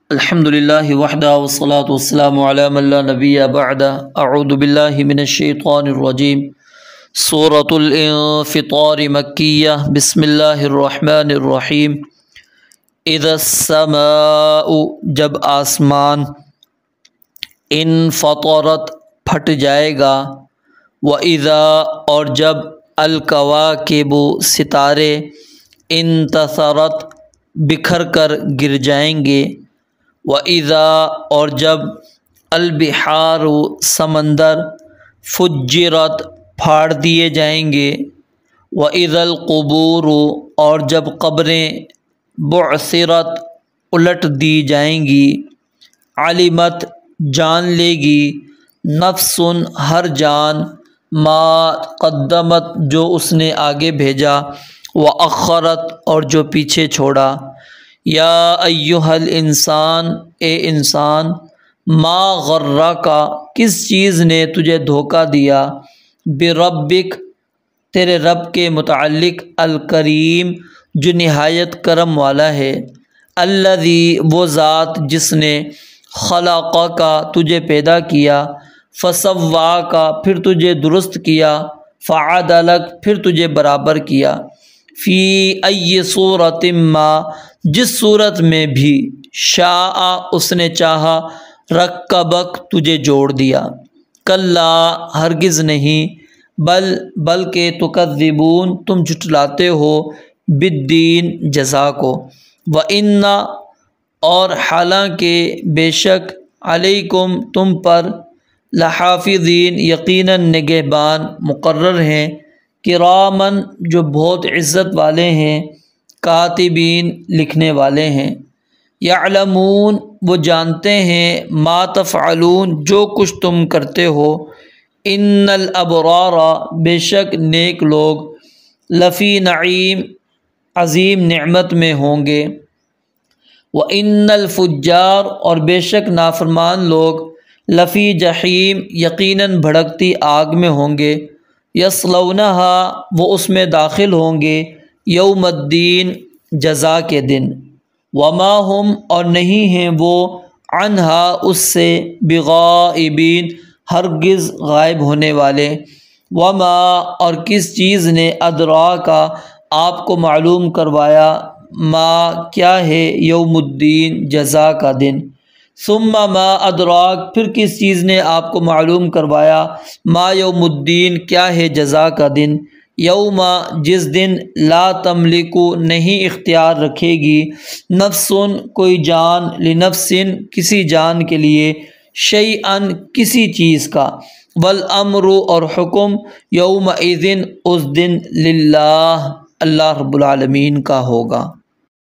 الحمدللہ وحدہ والصلاة والسلام علی من لا نبی بعدہ اعوذ باللہ من الشیطان الرجیم سورۃ الانفطار مکیہ بسم اللہ الرحمن الرحیم اذا السماء جب آسمان انفطرت پھٹ جائے گا وَإِذَا اور جب الکواکب ستارے انتثرت بکھر کر گر جائیں گے وَإِذَا اور جب البحار سمندر فجرت پھاڑ دیے جائیں گے وَإِذَا القبور اور جب قبریں بعثرت الٹ دی جائیں گی علمت جان لے گی نفس ہر جان ما قدمت جو اس نے آگے بھیجا وَأَخَّرَتْ اور جو پیچھے چھوڑا یا ایہا الانسان اے انسان ما غرک کس چیز نے تجھے دھوکہ دیا بربک تیرے رب کے متعلق الکریم جو نہایت کرم والا ہے الذی وہ ذات جس نے خلقک تجھے پیدا کیا فسواک پھر تجھے درست کیا فعدلک پھر تجھے برابر کیا فی ای صورت ما جس صورت میں بھی شاء اس نے چاہا رکبک تجھے جوڑ دیا کلا ہرگز نہیں بلکہ تکذبون تم جھٹلاتے ہو بالدین جزا کو وَإِنَّ اور حالانکہ بے شک علیکم تم پر لحافظین یقیناً نگہبان مقرر ہیں کرامن جو بہت عزت والے ہیں کاتبین لکھنے والے ہیں یعلمون وہ جانتے ہیں ما تفعلون جو کچھ تم کرتے ہو ان الابرار بے شک نیک لوگ لفی نعیم عظیم نعمت میں ہوں گے وَإِنَّ الفجار اور بے شک نافرمان لوگ لفی جحیم یقیناً بھڑکتی آگ میں ہوں گے یصلونہا وہ اس میں داخل ہوں گے یوم الدین جزا کے دن وما ہم اور نہیں ہیں وہ عنہا اس سے بغائبین ہرگز غائب ہونے والے وما اور کس چیز نے ادراکا آپ کو معلوم کروایا ما کیا ہے یوم الدین جزا کا دن ثم ما ادراک پھر کس چیز نے آپ کو معلوم کروایا ما یوم الدین کیا ہے جزا کا دن یوم جس دن لا تملکو نہیں اختیار رکھے گی نفس کوئی جان لنفس کسی جان کے لیے شیئن کسی چیز کا والامر اور حکم یومئذ اس دن للہ اللہ رب العالمین کا ہوگا۔